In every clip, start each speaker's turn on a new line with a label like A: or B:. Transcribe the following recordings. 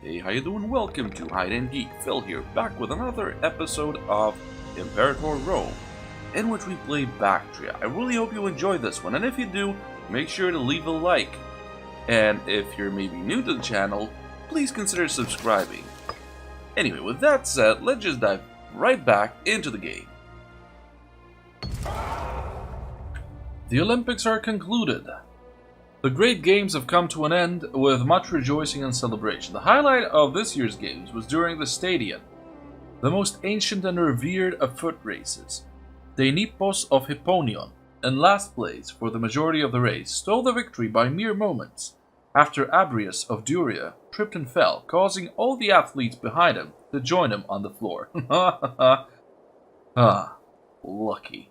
A: Hey, how you doing? Welcome to Hide&Geek. Phil here, back with another episode of Imperator Rome, in which we play Bactria. I really hope you enjoy this one, and if you do, make sure to leave a like. And if you're maybe new to the channel, please consider subscribing. Anyway, with that said, let's just dive right back into the game. The Olympics are concluded. The Great Games have come to an end with much rejoicing and celebration. The highlight of this year's games was during the Stadion, the most ancient and revered of foot races. Deiphobos of Hipponion, in last place for the majority of the race, stole the victory by mere moments, after Abrius of Duria tripped and fell, causing all the athletes behind him to join him on the floor. Lucky.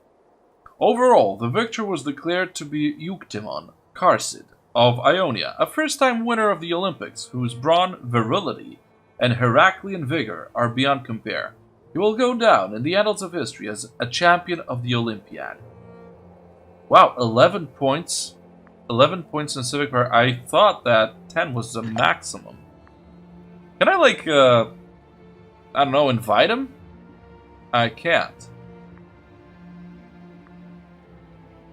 A: Overall, the victor was declared to be Euctemon Carsid of Ionia, a first-time winner of the Olympics, whose brawn, virility, and Heraclean vigor are beyond compare. He will go down in the annals of history as a champion of the Olympiad. Wow, 11 points. 11 points in Civic Power. I thought that 10 was the maximum. Can I, I don't know, invite him? I can't.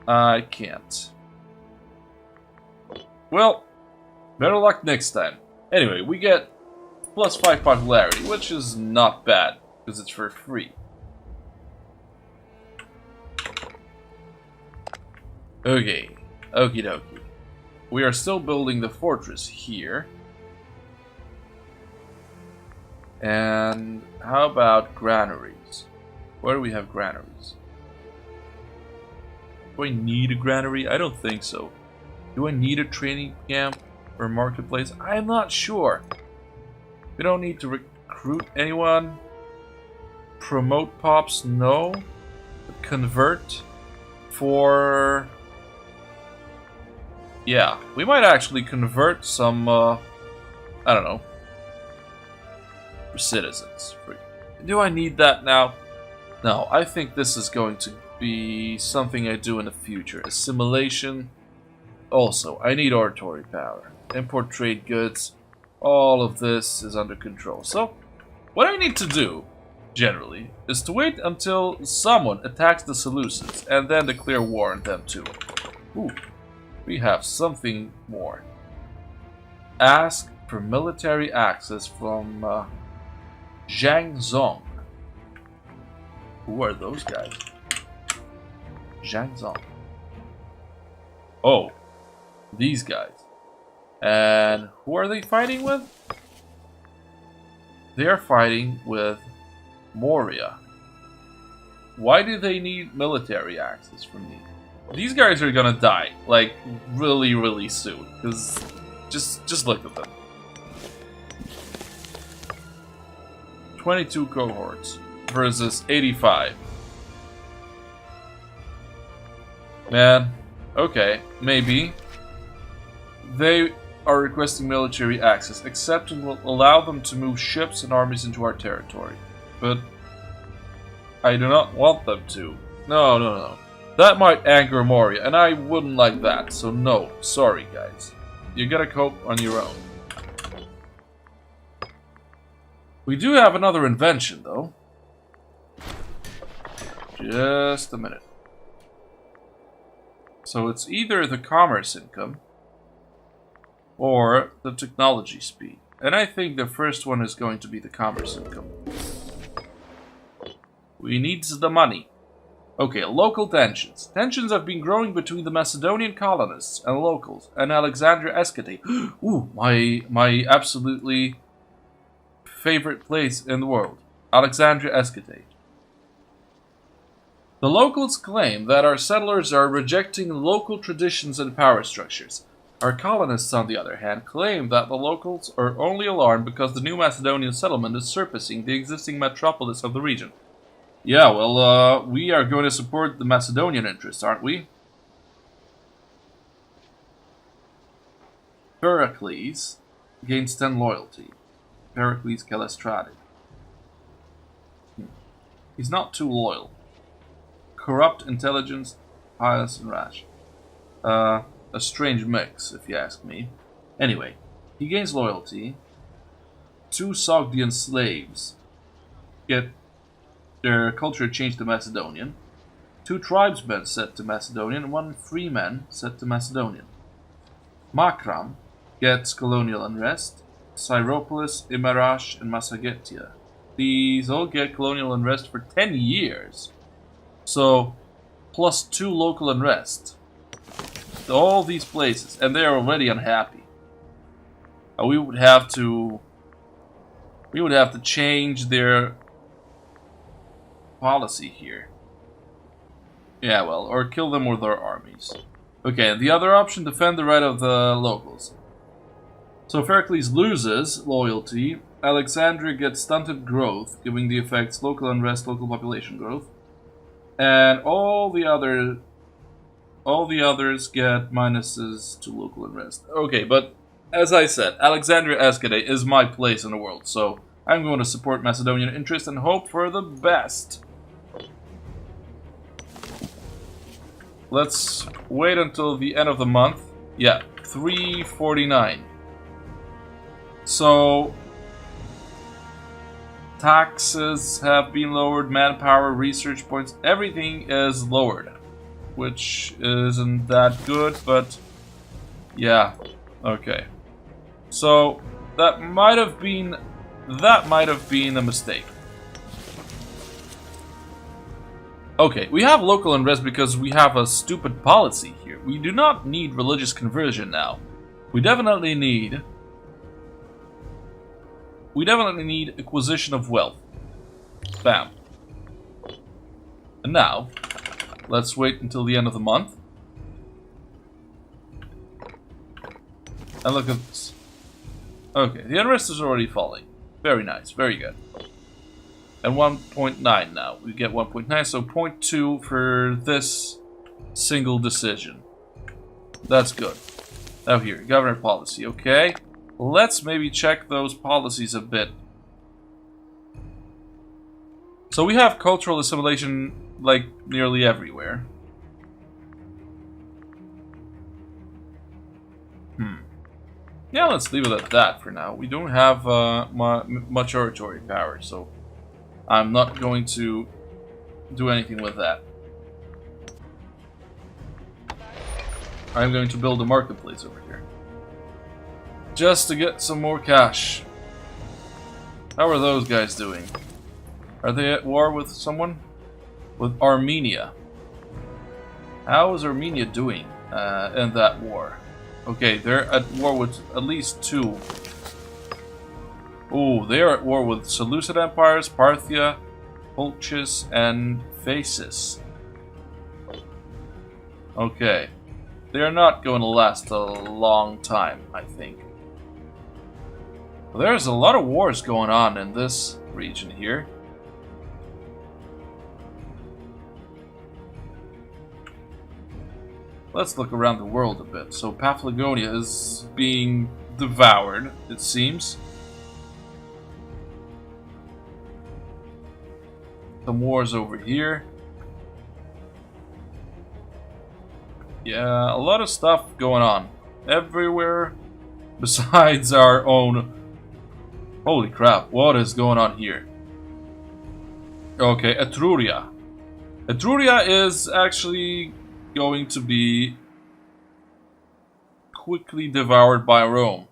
A: I can't. Well, better luck next time. Anyway, we get +5 popularity, which is not bad, because it's for free. Okay, okie dokie. We are still building the fortress here. And how about granaries? Where do we have granaries? Do I need a granary? I don't think so. Do I need a training camp or marketplace? I'm not sure. We don't need to recruit anyone. Promote pops? No. Convert for... Yeah, we might actually convert some, I don't know, for citizens. Do I need that now? No, I think this is going to be something I do in the future. Assimilation. Also, I need oratory power. Import trade goods. All of this is under control. So, what I need to do, generally, is to wait until someone attacks the Seleucids and then declare war on them too. Ooh, we have something more. Ask for military access from Zhang Zong. Who are those guys? Zhang Zong. Oh. These guys. And who are they fighting with? They are fighting with Moria. Why do they need military access from me? These guys are gonna die, like, really, really soon. Because, just look at them. 22 cohorts versus 85. Man, okay, maybe. They are requesting military access, accepting will allow them to move ships and armies into our territory. But I do not want them to. No. That might anger Moria, and I wouldn't like that, so no. Sorry, guys. You gotta cope on your own. We do have another invention, though. Just a minute. So it's either the commerce income or the technology speed. And I think the first one is going to be the commerce income. We need the money. Okay, local tensions. Tensions have been growing between the Macedonian colonists and locals and Alexandria Escate. Ooh, my absolutely favorite place in the world. Alexandria Escate. The locals claim that our settlers are rejecting local traditions and power structures. Our colonists, on the other hand, claim that the locals are only alarmed because the new Macedonian settlement is surpassing the existing metropolis of the region. Yeah, well, we are going to support the Macedonian interests, aren't we? Pericles gains 10 loyalty. Pericles Calestrati. He's not too loyal. Corrupt, intelligence, pious, and rash. A strange mix, if you ask me. Anyway, he gains loyalty. 2 Sogdian slaves get their culture changed to Macedonian. 2 tribesmen set to Macedonian, and 1 freeman set to Macedonian. Makram gets colonial unrest. Syropolis, Imarash, and Massagetia. These all get colonial unrest for 10 years. So, plus 2 local unrest. All these places, and they are already unhappy. We would have to change their policy here. Yeah, well, or kill them with our armies. Okay, the other option, defend the right of the locals. So Pericles loses loyalty. Alexandria gets stunted growth, giving the effects local unrest, local population growth, and all the others get minuses to local unrest. Okay, but as I said, Alexandria Escade is my place in the world, so I'm going to support Macedonian interest and hope for the best. Let's wait until the end of the month. Yeah, 349. So, taxes have been lowered, manpower, research points, everything is lowered. Which isn't that good, but yeah, okay. So, that might have been a mistake. Okay, we have local unrest because we have a stupid policy here. We do not need religious conversion now. We definitely need acquisition of wealth. Bam. And now, let's wait until the end of the month. And look at this. Okay, the unrest is already falling. Very nice, very good. And 1.9 now. We get 1.9, so 0.2 for this single decision. That's good. Now here, governor policy, okay. Let's maybe check those policies a bit. So we have cultural assimilation, like, nearly everywhere. Yeah, let's leave it at that for now. We don't have much oratory power, so I'm not going to do anything with that. I'm going to build a marketplace over here. Just to get some more cash. How are those guys doing? Are they at war with someone? With Armenia. How is Armenia doing in that war? Okay, they're at war with at least 2. Oh, they are at war with Seleucid empires, Parthia, Colchis, and Phasis. Okay. They are not going to last a long time, I think. There's a lot of wars going on in this region here. Let's look around the world a bit. So Paphlagonia is being devoured, it seems. Some wars over here. Yeah, a lot of stuff going on everywhere besides our own. Holy crap, what is going on here? Okay, Etruria. Etruria is actually going to be quickly devoured by Rome.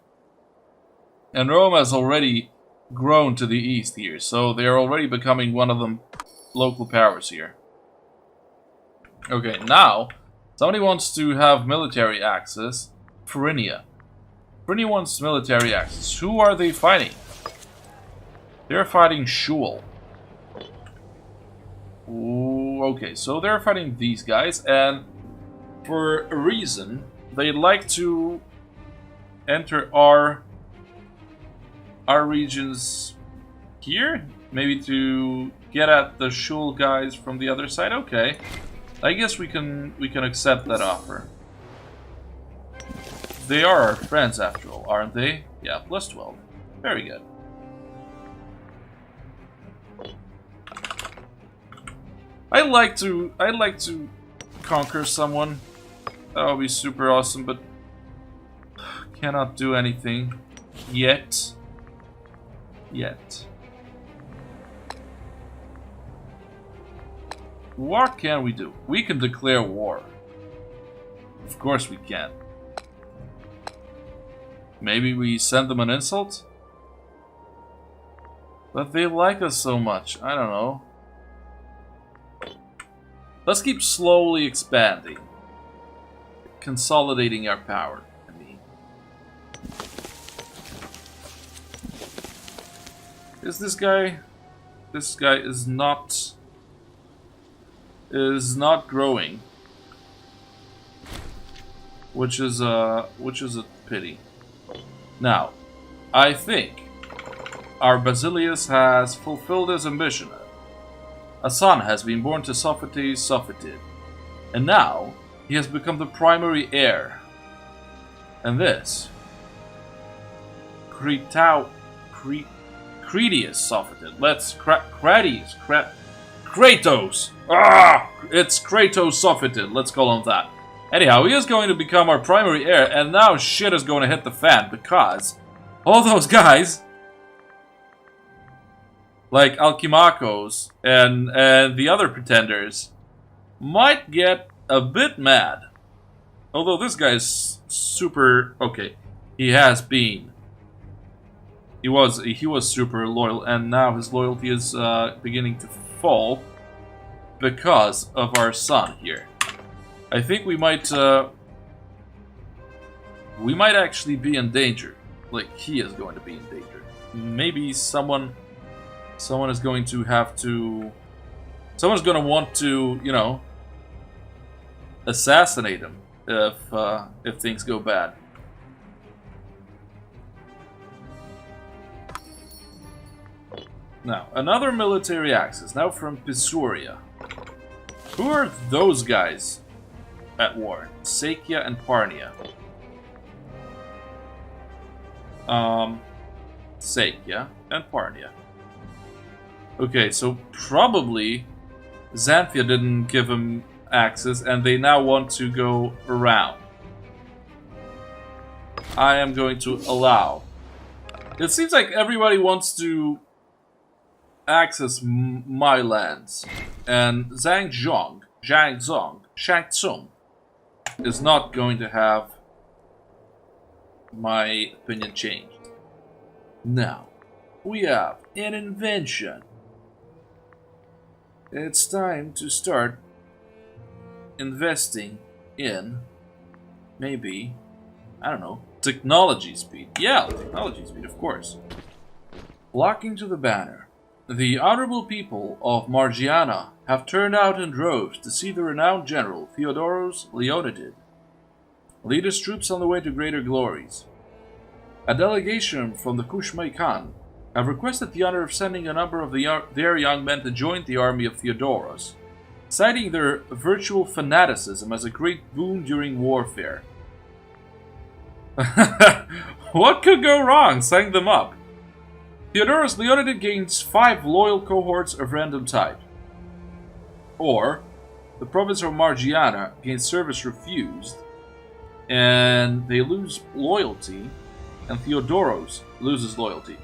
A: And Rome has already grown to the east here, so they are already becoming one of the local powers here. Okay, now, somebody wants to have military access. Phrygia. Phrygia wants military access. Who are they fighting? They're fighting Shul. Ooh, okay, so they're fighting these guys, and for a reason, they'd like to enter our regions here? Maybe to get at the Shul guys from the other side? Okay. I guess we can accept that offer. They are our friends after all, aren't they? Yeah, plus 12. Very good. I'd like to conquer someone. That would be super awesome, but cannot do anything yet. yet. What can we do? We can declare war. Of course we can. Maybe we send them an insult? But they like us so much. I don't know. Let's keep slowly expanding. Consolidating our power. I mean. Is this guy... This guy is not growing. Which is a pity. Now, I think our Basilius has fulfilled his ambition. A son has been born to Sophites Sophitid, and now he has become the primary heir. And this, Cretius Sophitid. Kratos! Ah! It's Kratos Sophitid, let's call him that. Anyhow, he is going to become our primary heir, and now shit is going to hit the fan, because all those guys, like Alkimakos and the other pretenders, might get a bit mad. Although this guy is super... Okay, he has been. He was super loyal, and now his loyalty is beginning to fall because of our son here. I think we might actually be in danger. Like, he is going to be in danger. Maybe someone is going to have to... Someone's going to want to, you know, assassinate him if things go bad. Now, another military axis, now from Pisuria. Who are those guys at war? Sakia and Parnia. Sakia and Parnia. Okay, so probably Xanthia didn't give him access, and they now want to go around. I am going to allow. It seems like everybody wants to access my lands, and Shang Tsung is not going to have my opinion changed. Now, we have an invention. It's time to start investing in, maybe, I don't know, technology speed. Yeah, technology speed, of course. Flocking to the banner. The honorable people of Margiana have turned out in droves to see the renowned general Theodoros Leonidid lead his troops on the way to greater glories. A delegation from the Kushmai Khan have requested the honor of sending a number of their young men to join the army of Theodoros, citing their virtual fanaticism as a great boon during warfare. What could go wrong? Sign them up. Theodoros Leonidid gains 5 loyal cohorts of random type. Or, the province of Margiana gains service refused, and they lose loyalty, and Theodoros loses loyalty.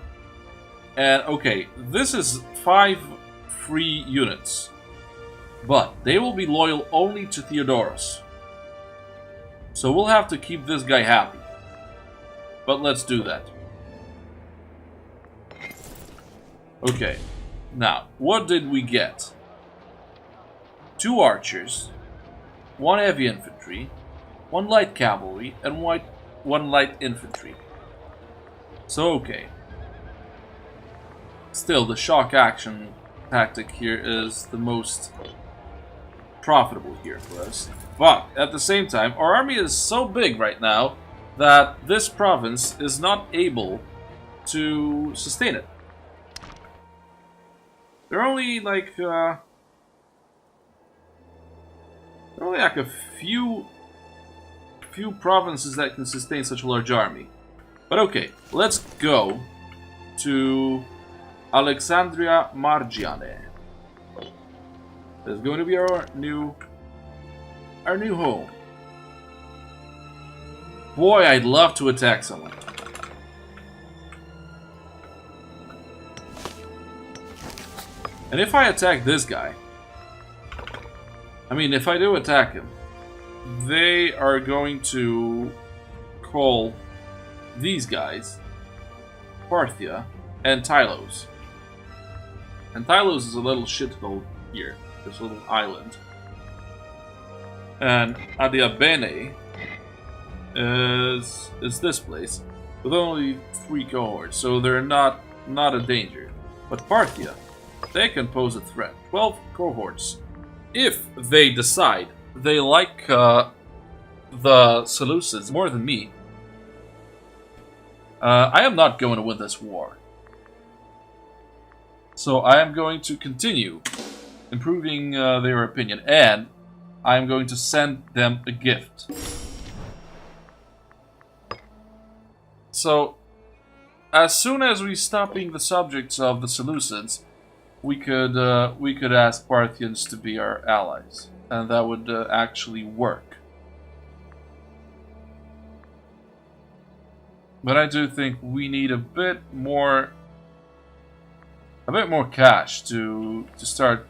A: And okay, this is 5 free units, but they will be loyal only to Theodoros. So we'll have to keep this guy happy. But let's do that. Okay, now, what did we get? 2 archers, 1 heavy infantry, 1 light cavalry, and 1 light infantry. So, okay. Still, the shock action tactic here is the most profitable here for us. But, at the same time, our army is so big right now that this province is not able to sustain it. There are only like a few provinces that can sustain such a large army. But okay, let's go to Alexandria Margiane. That's going to be our new home. Boy, I'd love to attack someone. And if I attack this guy, I mean, if I do attack him, they are going to call these guys Parthia and Tylos. And Tylos is a little shithole here, this little island. And Adiabene is this place, with only 3 cohorts, so they're not a danger. But Parthia, they can pose a threat. 12 cohorts. If they decide they like the Seleucids more than me, I am not going to win this war. So I am going to continue improving their opinion, and I am going to send them a gift. So, as soon as we stop being the subjects of the Seleucids, we could ask Parthians to be our allies, and that would actually work. But I do think we need a bit more cash to start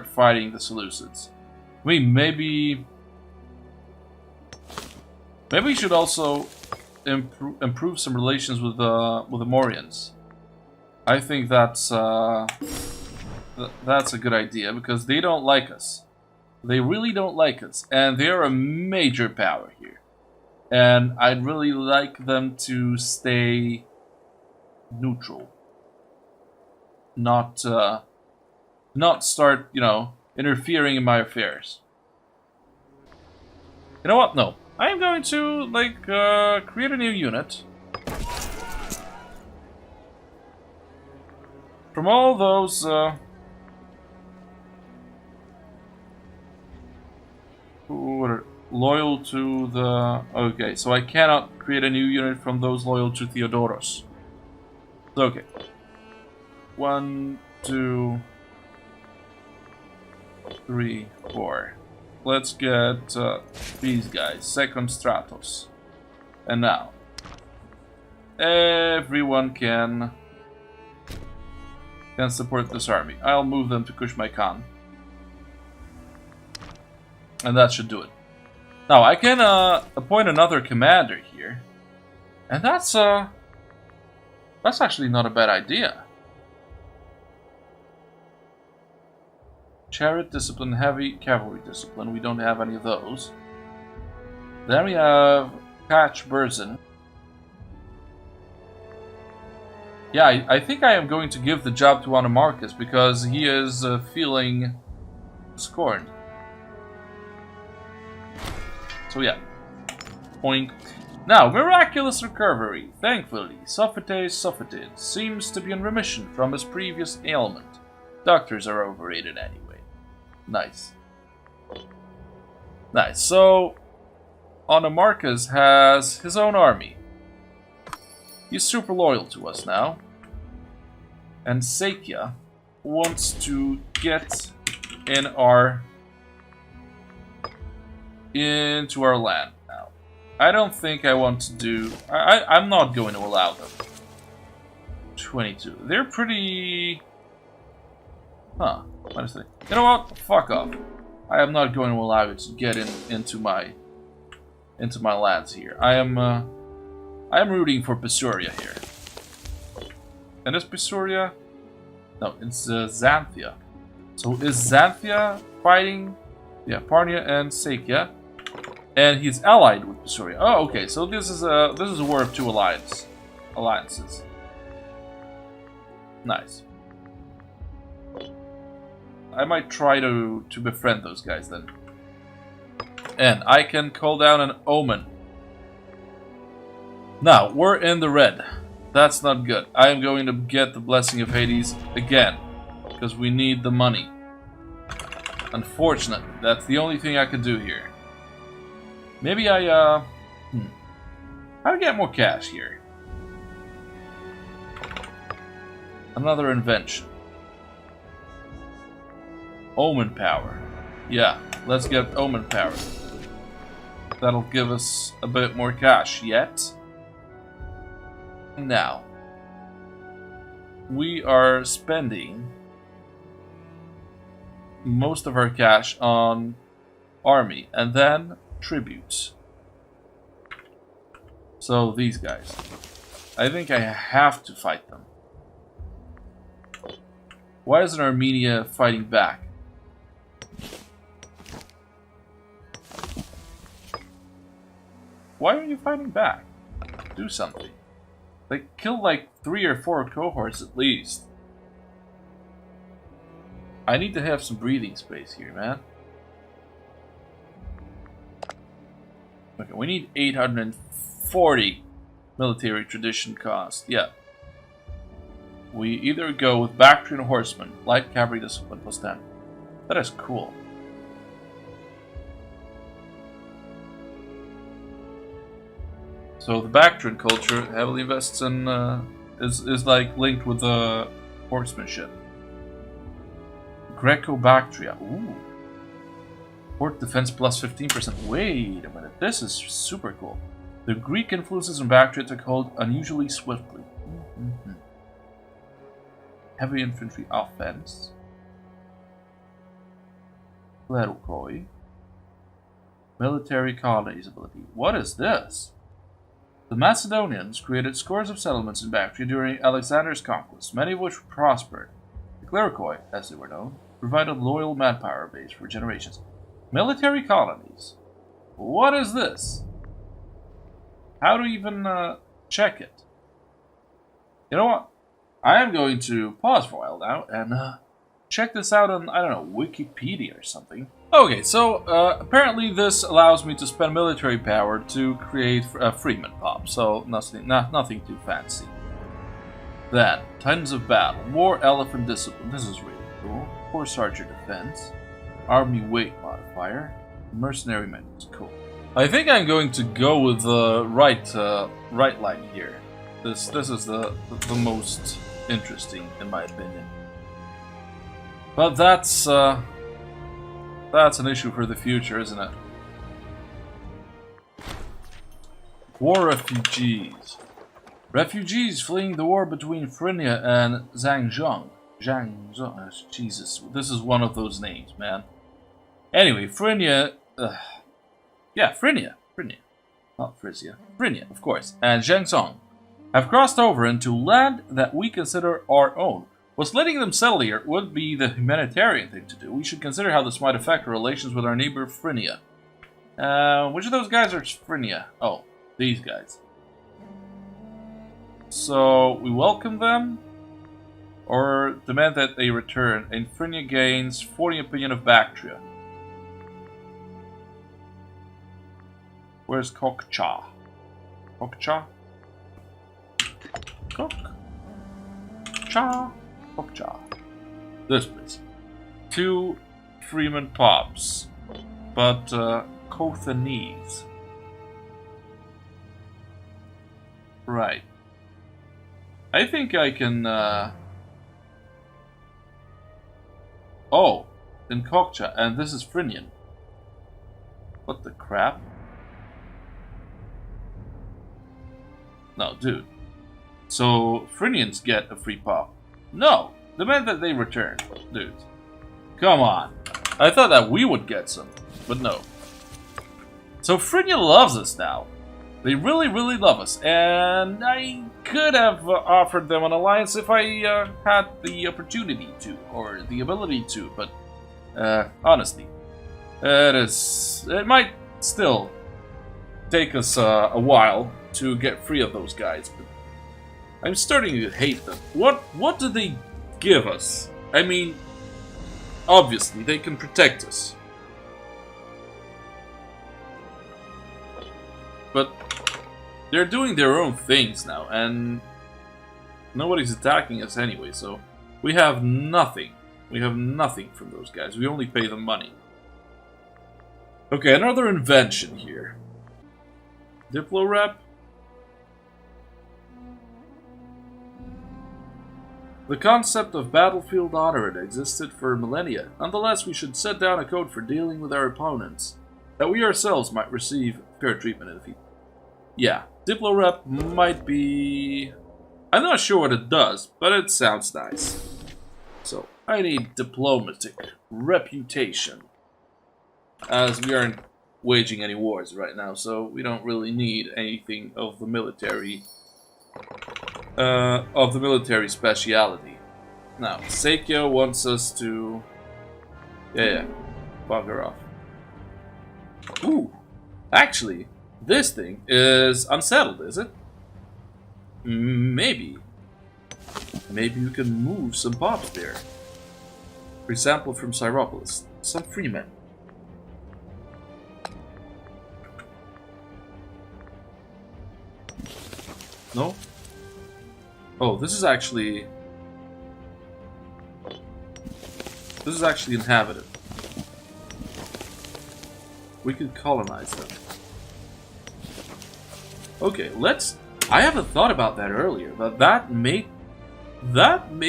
A: fighting the Seleucids. I mean, maybe we should also improve some relations with the Morians. I think that's a good idea, because they don't like us. They really don't like us, and they are a major power here. And I'd really like them to stay neutral, not start, interfering in my affairs. You know what? No, I am going to create a new unit from all those who are loyal to the... Okay, so I cannot create a new unit from those loyal to Theodoros. Okay. 1, 2, 3, 4. Let's get these guys. Second Stratos. And now, everyone can support this army. I'll move them to Kushmai Khan. And that should do it. Now, I can appoint another commander here. And that's actually not a bad idea. Chariot discipline, heavy cavalry discipline. We don't have any of those. Then we have Patch Burzin. Yeah, I think I am going to give the job to Anamarcus because he is feeling scorned. So yeah, point. Now, miraculous recovery. Thankfully, Sophites seems to be in remission from his previous ailment. Doctors are overrated anyway. Nice. Nice. So, Anamarcus has his own army. He's super loyal to us now. And Sakya wants to get into our land now. I don't think I want to do... I'm not going to allow them. 22. They're pretty... Huh. What is it? You know what? Fuck off. I am not going to allow it to get into my lands here. I am rooting for Pisuria here. And is Pisuria? No, it's Xanthia. So is Xanthia fighting? Yeah, Parnia and Sakya. And he's allied with Pisuria. Oh, okay. So this is a war of two alliances. Nice. I might try to befriend those guys then. And I can call down an omen. Now, we're in the red. That's not good. I am going to get the Blessing of Hades again. Because we need the money. Unfortunately, that's the only thing I can do here. Maybe how to get more cash here? Another invention. Omen power. Yeah, let's get omen power. That'll give us a bit more cash yet. Now, we are spending most of our cash on army and then tributes. So these guys, I think I have to fight them. Why isn't Armenia fighting back? Why are you fighting back? Do something. They killed like 3 or 4 cohorts at least. I need to have some breathing space here, man. Okay, we need 840 military tradition cost. Yeah. We either go with Bactrian horsemen, light cavalry discipline plus 10. That is cool. So the Bactrian culture heavily invests in is like linked with the horsemanship. Greco-bactria. Ooh. Fort defense plus 15%. Wait a minute, this is super cool. The Greek influences in Bactria took hold unusually swiftly. Heavy infantry offense. Clericoi. Military colonies ability. What is this? The Macedonians created scores of settlements in Bactria during Alexander's conquest, many of which prospered. The Clericoi, as they were known, provided loyal manpower base for generations. Military colonies. What is this? How to even check it? You know what? I am going to pause for a while now and check this out on, I don't know, Wikipedia or something. Okay, so apparently this allows me to spend military power to create a freeman pop, so nothing too fancy. Then, Titans of Battle, War Elephant Discipline, this is really cool. Horse Archer Defense, Army Weight Modifier, Mercenary Menus, cool. I think I'm going to go with the right line here. This is the most interesting in my opinion. But that's an issue for the future, isn't it? War refugees. Refugees fleeing the war between Phrygia and Zhangzhou. Jesus, this is one of those names, man. Anyway, Phrygia, Phrygia, not Frisia, Phrygia, of course, and Zhangzhou have crossed over into land that we consider our own. Was letting them settle here would be the humanitarian thing to do. We should consider how this might affect our relations with our neighbor Phrygia. Which of those guys are Phrygia? Oh, these guys. So, we welcome them, or demand that they return, and Phrygia gains 40 opinion of Bactria. Where's Kokcha? Kokcha? Kokcha? Kokcha. This place. 2 Freeman Pops, but Kothanese. Right. I think I can. Oh, in Kokcha, and this is Phrygian. What the crap? No, dude. So Phrygians get a free pop. No, demand that they return, dude. Come on. I thought that we would get some, but no. So Phrygia loves us now. They really, really love us, and I could have offered them an alliance if I had the opportunity to, or the ability to, but honestly, it might still take us a while to get free of those guys, but I'm starting to hate them. What do they give us? I mean, obviously, they can protect us. But they're doing their own things now, and nobody's attacking us anyway, so we have nothing. We have nothing from those guys. We only pay them money. Okay, another invention here. Diplo rep. The concept of battlefield honor had existed for millennia. Nonetheless, we should set down a code for dealing with our opponents, that we ourselves might receive fair treatment in defeat. Yeah, Diplo rep might be I'm not sure what it does, but it sounds nice. So, I need diplomatic reputation. As we aren't waging any wars right now, so we don't really need anything of the military speciality. Now, Seikyo wants us to... Yeah, bugger off. Ooh, actually, this thing is unsettled, is it? Maybe. Maybe we can move some pops there. For example, from Syropolis, some freemen. No? Oh, this is actually inhabited. We could colonize them. Okay, let's... I haven't thought about that earlier, but that may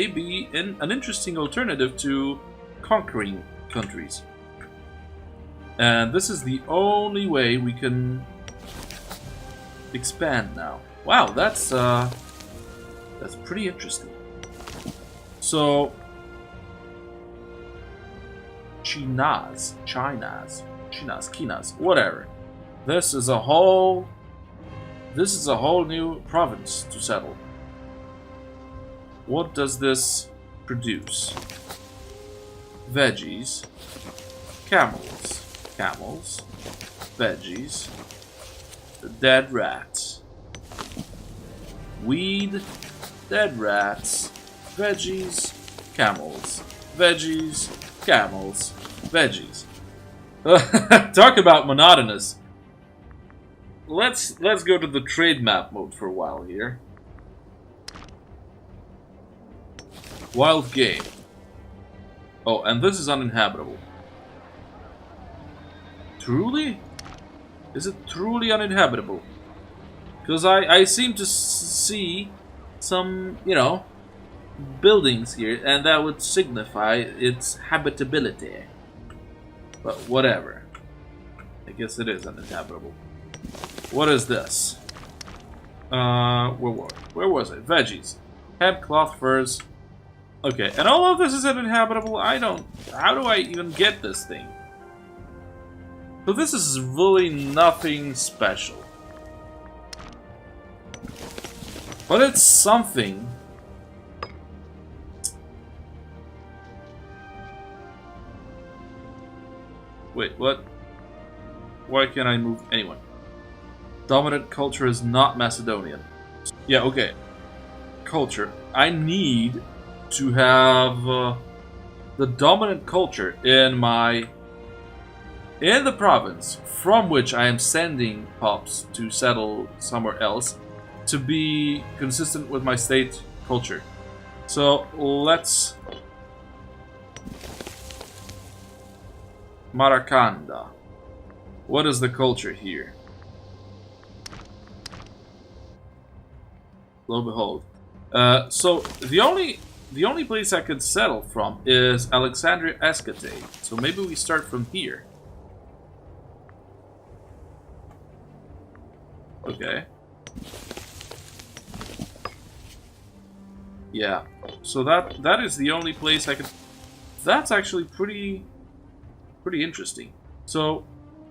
A: be an interesting alternative to conquering countries. And this is the only way we can expand now. Wow, that's pretty interesting. So, Chinas, whatever. This is a whole new province to settle. What does this produce? Veggies, camels, veggies, dead rats. Weed, dead rats, veggies, camels, veggies, camels, veggies. Talk about monotonous. Let's go to the trade map mode for a while here. Wild game. Oh, and this is uninhabitable. Truly? Is it truly uninhabitable? Because I seem to see some, you know, buildings here, and that would signify its habitability. But whatever. I guess it is uninhabitable. What is this? Where was it? Veggies. Hemp, cloth, furs. Okay, and all of this is uninhabitable? How do I even get this thing? So this is really nothing special. But it's something. Wait, what? Why can't I move anyone? Dominant culture is not Macedonian. Yeah, okay. Culture. I need to have the dominant culture in the province from which I am sending pops to settle somewhere else to be consistent with my state culture. So let's... Maracanda. What is the culture here? Lo and behold. So the only place I could settle from is Alexandria Escate. So maybe we start from here. Okay. Yeah. So that is the only place I could... That's actually pretty interesting. So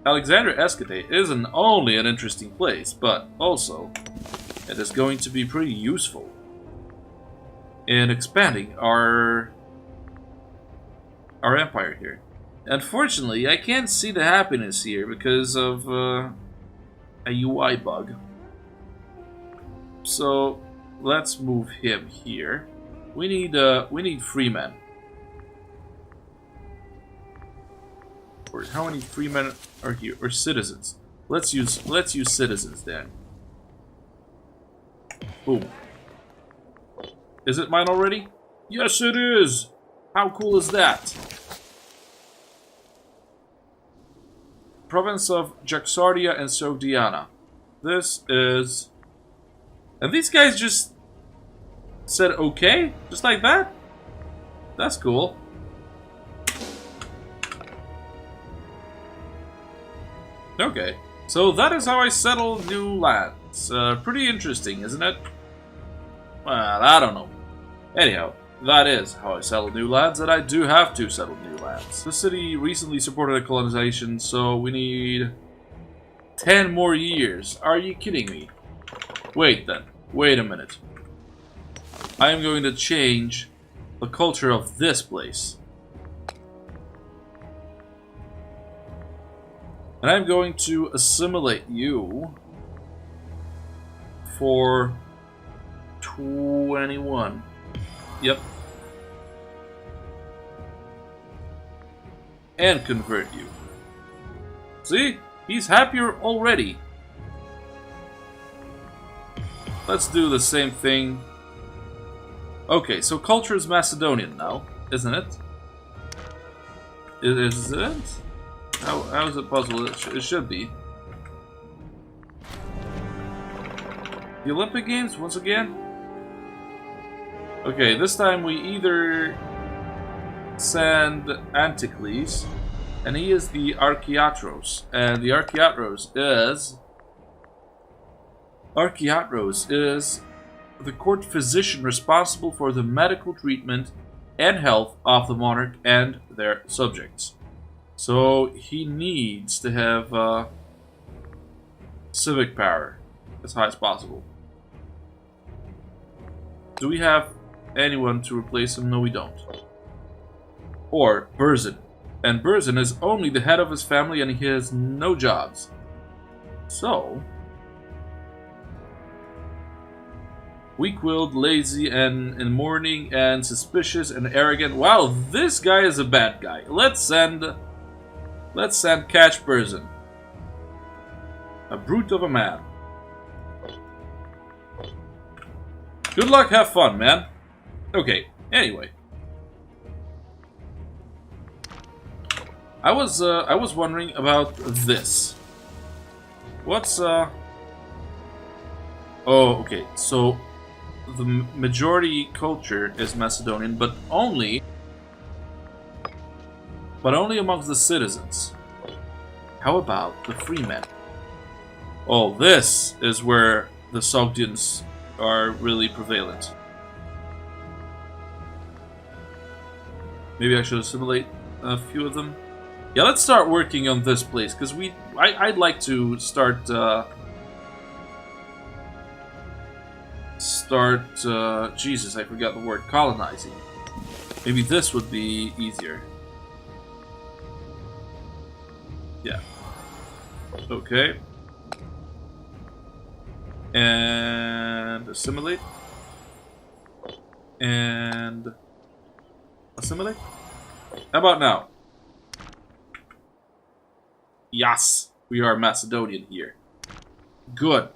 A: Alexandria Escate isn't only an interesting place, but also it is going to be pretty useful in expanding our empire here. Unfortunately, I can't see the happiness here because of a UI bug. So let's move him here. We need freemen. Or how many freemen are here? Or citizens? Let's use citizens then. Boom. Is it mine already? Yes, it is! How cool is that? Province of Jaxardia and Sogdiana. This is... And these guys just said okay? Just like that? That's cool. Okay. So that is how I settle new lands. Pretty interesting, isn't it? Well, I don't know. Anyhow, that is how I settle new lands, and I do have to settle new lands. The city recently supported a colonization, so we need 10 more years. Are you kidding me? Wait then. Wait a minute. I am going to change the culture of this place. And I'm going to assimilate you for 21. Yep. And convert you. See? He's happier already. Let's do the same thing. Okay, so culture is Macedonian now, isn't it? Is it? How is it possible? It should be. The Olympic Games, once again? Okay, this time we either send Anticles, and he is the Archiatros, and the Archiatros is the court physician responsible for the medical treatment and health of the monarch and their subjects. So he needs to have civic power as high as possible. Do we have anyone to replace him? No, we don't. Or Burzin. And Burzin is only the head of his family and he has no jobs. So, weak-willed, lazy, and in mourning, and suspicious and arrogant. Wow, this guy is a bad guy. Let's send Catch Burzin. A brute of a man. Good luck, have fun, man. Okay, anyway. I was wondering about this. What's Oh, okay. So the majority culture is Macedonian, but only amongst the citizens. How about the freemen? Oh, this is where the Sogdians are really prevalent. Maybe I should assimilate a few of them. Yeah, let's start working on this place, because I'd like to start Jesus, I forgot the word, colonizing. Maybe this would be easier. Yeah. Okay. And assimilate. And assimilate. How about now? Yes, we are Macedonian here. Good.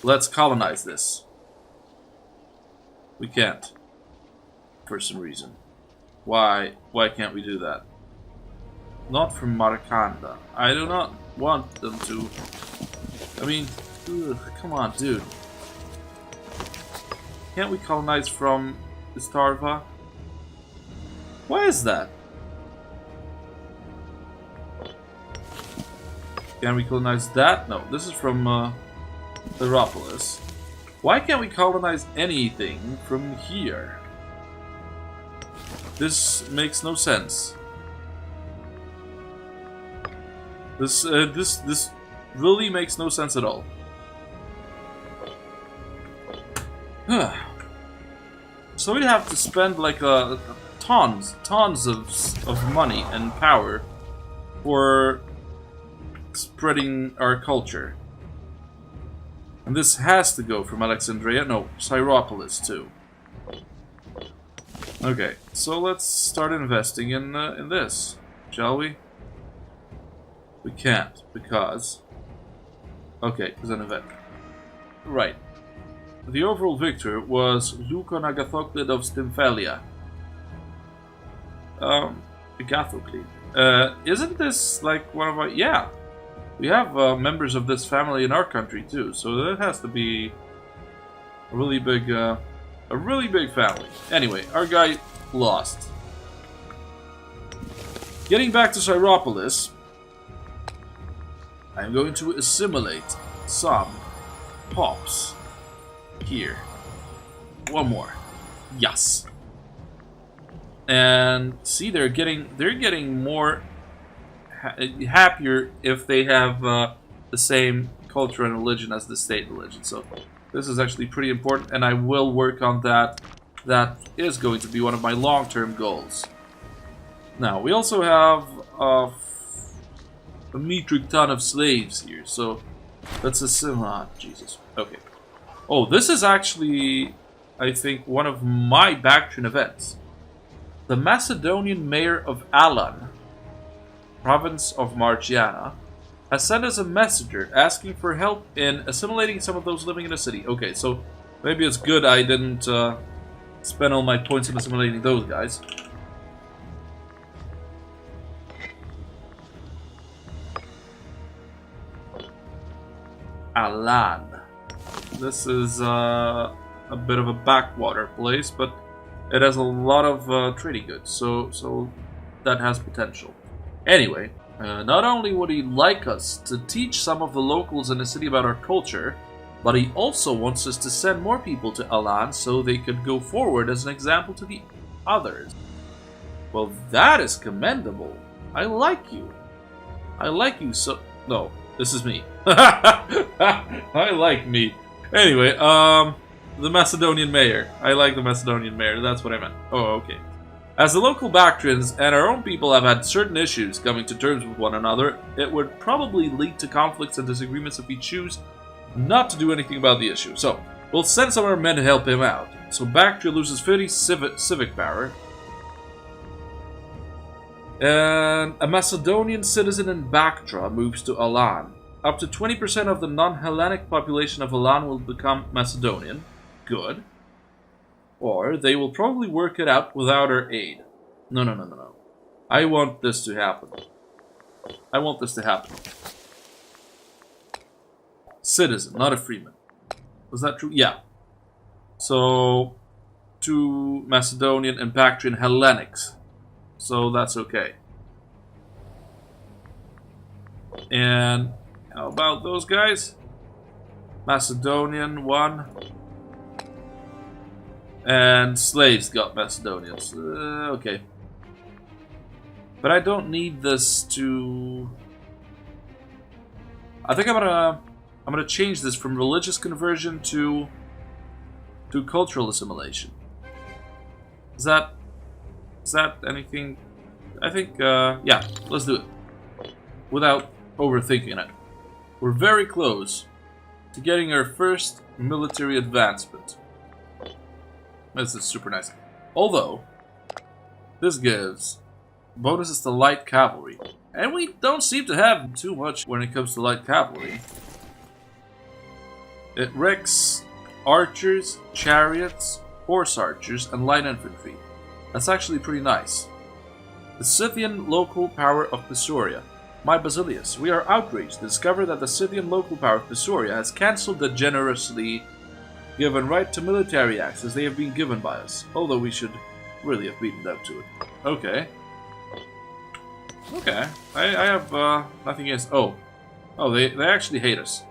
A: Let's colonize this. We can't. For some reason. Why can't we do that? Not from Markanda. I do not want them to. I mean, ugh, come on, dude. Can't we colonize from Istarva? Why is that? Can we colonize that? No, this is from Theropolis. Why can't we colonize anything from here? This makes no sense. This really makes no sense at all. So we have to spend like tons of money and power for spreading our culture. And this has to go from Alexandria, no, Syropolis too. Okay, so let's start investing in this, shall we? We can't, because... Okay, because an event. Right. The overall victor was Lukon Agathoclid of Stymphalia. Agathoclid. Isn't this like one of our... Yeah. We have members of this family in our country too, so that has to be a really big family. Anyway, our guy lost. Getting back to Syropolis, I'm going to assimilate some pops here. One more. Yes. And see, they're getting more happier if they have the same culture and religion as the state religion. So this is actually pretty important, and I will work on that. That is going to be one of my long-term goals. Now, we also have a metric ton of slaves here, so that's a similar... Jesus. Okay. Oh, this is actually, I think, one of my Bactrian events. The Macedonian mayor of Alan, province of Margiana, has sent us a messenger asking for help in assimilating some of those living in the city. Okay, so maybe it's good I didn't spend all my points on assimilating those guys. Alan. This is a bit of a backwater place, but it has a lot of trading goods, so that has potential. Anyway, not only would he like us to teach some of the locals in the city about our culture, but he also wants us to send more people to Alan so they could go forward as an example to the others. Well, that is commendable. I like you. I like you so... No, this is me. I like me. Anyway, the Macedonian mayor. I like the Macedonian mayor, that's what I meant. Oh, okay. As the local Bactrians and our own people have had certain issues coming to terms with one another, it would probably lead to conflicts and disagreements if we choose not to do anything about the issue. So, we'll send some of our men to help him out. So Bactria loses 50 civic power. And a Macedonian citizen in Bactra moves to Alan. Up to 20% of the non-Hellenic population of Alan will become Macedonian. Good. Or they will probably work it out without our aid. No. I want this to happen. I want this to happen. Citizen, not a freeman. Was that true? Yeah. So, 2 Macedonian and Bactrian Hellenics. So that's okay. And how about those guys? Macedonian 1. And slaves got Macedonians. Okay. But I don't need this to... I think I'm gonna change this from religious conversion to cultural assimilation. Is that anything? I think yeah, let's do it without overthinking it. We're very close to getting our first military advancement. This is super nice. Although, this gives bonuses to light cavalry. And we don't seem to have too much when it comes to light cavalry. It wrecks archers, chariots, horse archers, and light infantry. That's actually pretty nice. The Scythian local power of Pisoria. My Basilius, we are outraged to discover that the Scythian local power of Pisoria has cancelled the generously given right to military acts as they have been given by us, although we should really have beaten up to it. Okay. Okay. I have nothing against... Oh, they actually hate us.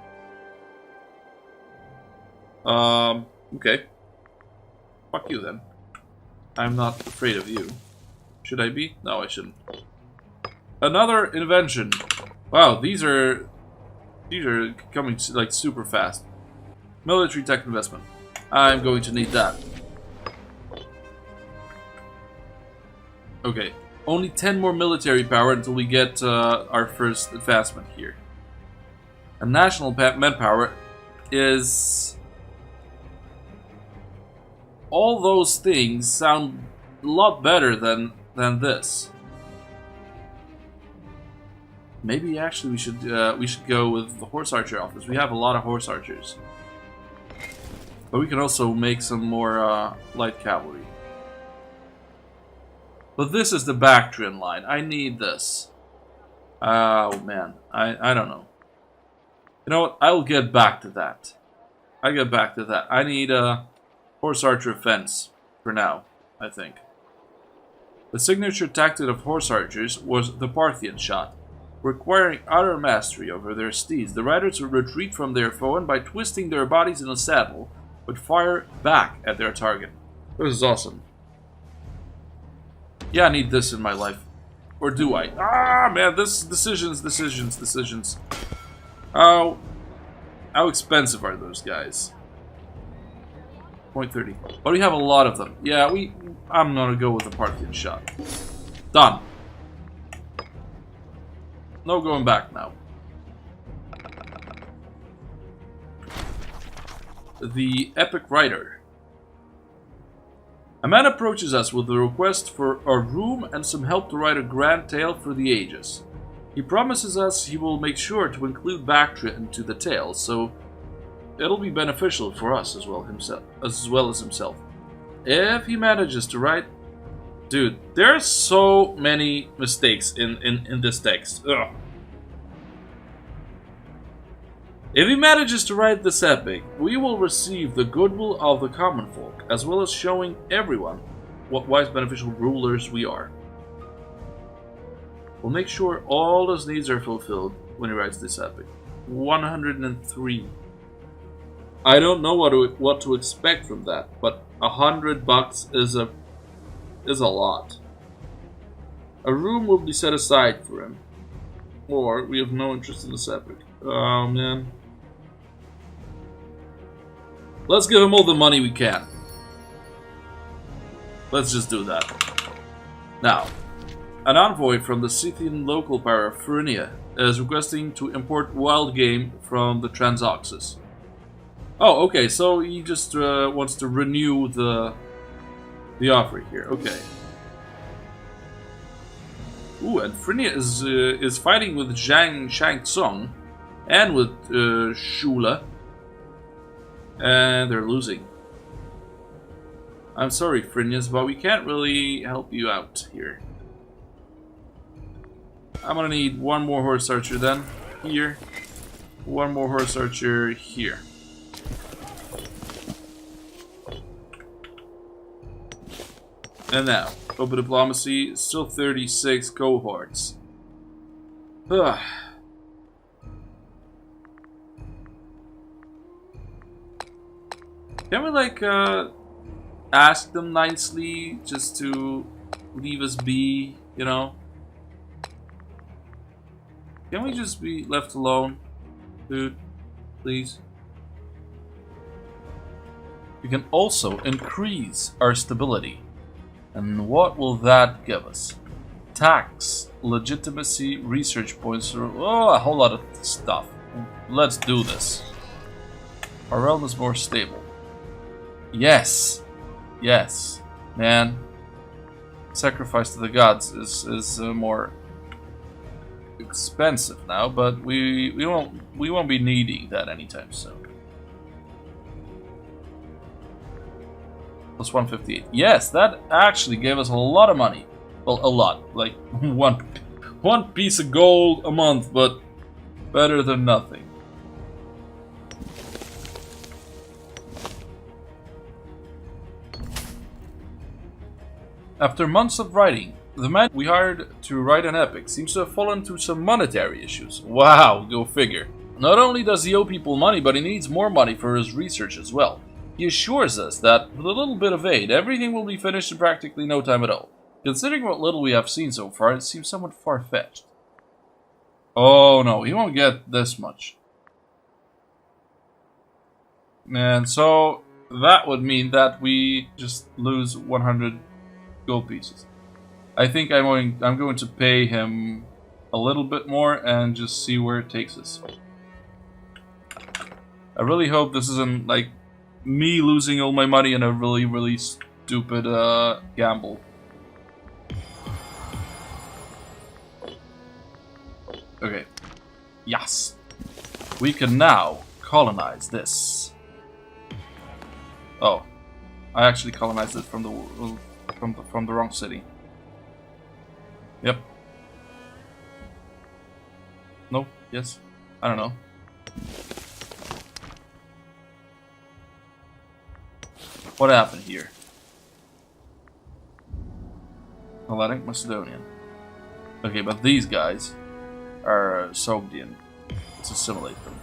A: Okay. Fuck you then. I'm not afraid of you. Should I be? No, I shouldn't. Another invention. Wow, these are coming like super fast. Military tech investment. I'm going to need that. Okay, only 10 more military power until we get our first advancement here. And national manpower is... All those things sound a lot better than this. Maybe actually we should go with the horse archer office. We have a lot of horse archers. But we can also make some more light cavalry. But this is the Bactrian line. I need this. Oh man, I don't know. You know what? I will get back to that. I'll get back to that. I need a horse archer fence for now, I think. The signature tactic of horse archers was the Parthian shot. Requiring utter mastery over their steeds, the riders would retreat from their foe and by twisting their bodies in a saddle, but fire back at their target. This is awesome. Yeah, I need this in my life. Or do I? Ah, man, this decisions. How expensive are those guys? 0.30. But we have a lot of them. Yeah, I'm gonna go with the Parthian shot. Done. No going back now. The Epic Writer. A man approaches us with a request for a room and some help to write a grand tale for the ages. He promises us he will make sure to include Bactria into the tale, so it'll be beneficial for us as well as himself. If he manages to write... Dude, there are so many mistakes in this text. Ugh. If he manages to write this epic, we will receive the goodwill of the common folk, as well as showing everyone what wise beneficial rulers we are. We'll make sure all his needs are fulfilled when he writes this epic. 103. I don't know what to expect from that, but $100 is a lot. A room will be set aside for him, or we have no interest in this epic. Oh man. Let's give him all the money we can. Let's just do that. Now, an envoy from the Scythian local power of Phrygia is requesting to import wild game from the Transoxus. Oh, okay, so he just wants to renew the offer here. Okay. Ooh, and Phrygia is fighting with Zhang Shang and with Shula. And they're losing. I'm sorry, Phrygians, but we can't really help you out here. I'm gonna need one more horse archer then. Here. One more horse archer here. And now, open diplomacy, still 36 cohorts. Ugh. Can we, like, ask them nicely just to leave us be, you know? Can we just be left alone, dude? Please? We can also increase our stability. And what will that give us? Tax, legitimacy, research points, oh, a whole lot of stuff. Let's do this. Our realm is more stable. Yes. Yes. Man. Sacrifice to the gods is more expensive now, but we won't be needing that anytime soon. Plus 158. Yes, that actually gave us a lot of money. Well, a lot. Like one piece of gold a month, but better than nothing. After months of writing, the man we hired to write an epic seems to have fallen into some monetary issues. Wow, go figure. Not only does he owe people money, but he needs more money for his research as well. He assures us that, with a little bit of aid, everything will be finished in practically no time at all. Considering what little we have seen so far, it seems somewhat far-fetched. Oh no, he won't get this much. Man, so that would mean that we just lose 100 gold pieces. I think I'm going to pay him a little bit more and just see where it takes us. I really hope this isn't like me losing all my money in a really stupid gamble. Okay. Yes. We can now colonize this. Oh. I actually colonized it from the wrong city. Yep. No? Yes? I don't know. What happened here? Hellenic Macedonian. Okay, but these guys are Sogdian. Let's assimilate them.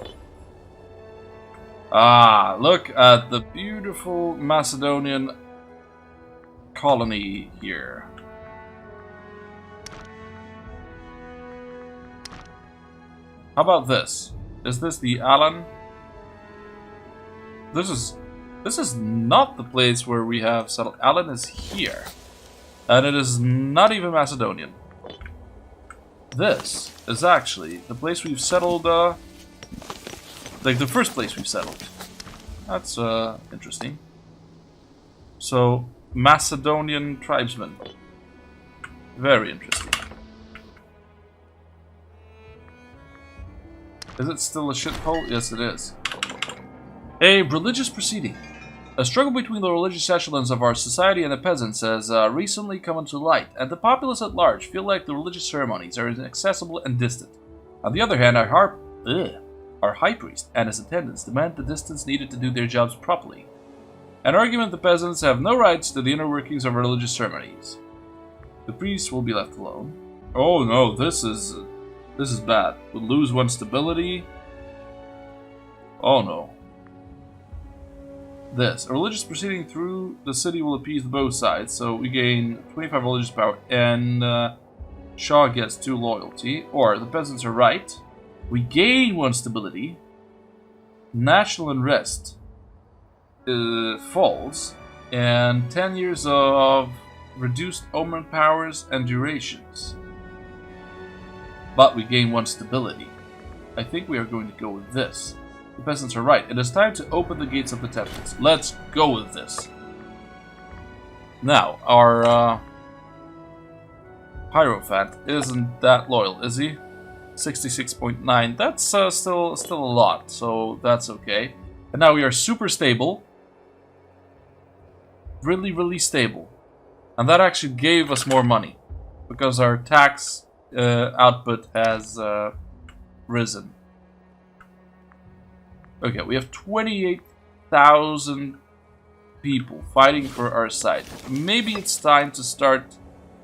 A: Ah, look at the beautiful Macedonian colony here. How about this? Is this the Alan? This is not the place where we have settled. Alan is here. And it is not even Macedonian. This is actually the place we've settled, like the first place we've settled. That's interesting. So, Macedonian tribesmen. Very interesting. Is it still a shithole? Yes, it is. A religious proceeding. A struggle between the religious echelons of our society and the peasants has recently come into light, and the populace at large feel like the religious ceremonies are inaccessible and distant. On the other hand, our high priest and his attendants demand the distance needed to do their jobs properly. An argument the peasants have no rights to the inner workings of religious ceremonies. The priests will be left alone. Oh no, this is bad. We'll lose one stability. Oh no. This. A religious proceeding through the city will appease both sides, so we gain 25 religious power, and Shaw gets 2 loyalty. Or, the peasants are right. We gain 1 stability. National unrest falls, and 10 years of reduced omen powers and durations. But we gain 1 stability. I think we are going to go with this. The peasants are right. It is time to open the gates of the temples. Let's go with this. Now, our Hierophant isn't that loyal, is he? 66.9. That's still a lot, so that's okay. And now we are super stable. Really, really stable. And that actually gave us more money, because our tax output has risen. Okay, we have 28,000 people fighting for our side. Maybe it's time to start...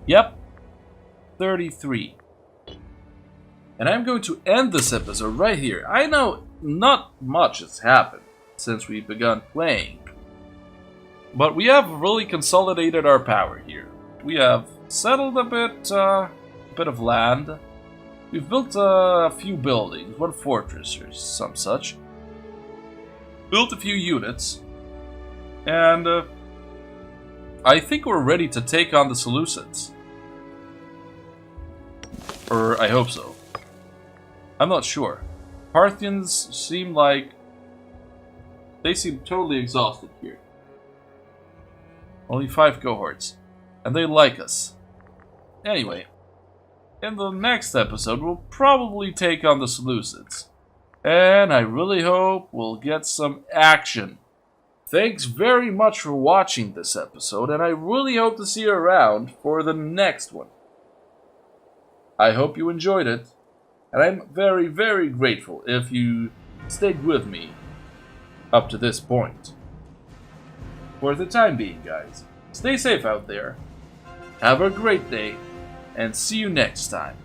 A: Yep, 33. And I'm going to end this episode right here. I know not much has happened since we begun playing, but we have really consolidated our power here. We have settled a bit of land. We've built a few buildings, 1 fortress or some such. Built a few units, and I think we're ready to take on the Seleucids. Or I hope so. I'm not sure. Parthians seem like... they seem totally exhausted here. Only 5 cohorts. And they like us. Anyway, in the next episode we'll probably take on the Seleucids. And I really hope we'll get some action. Thanks very much for watching this episode, and I really hope to see you around for the next one. I hope you enjoyed it, and I'm very, very grateful if you stayed with me up to this point. For the time being, guys, stay safe out there, have a great day, and see you next time.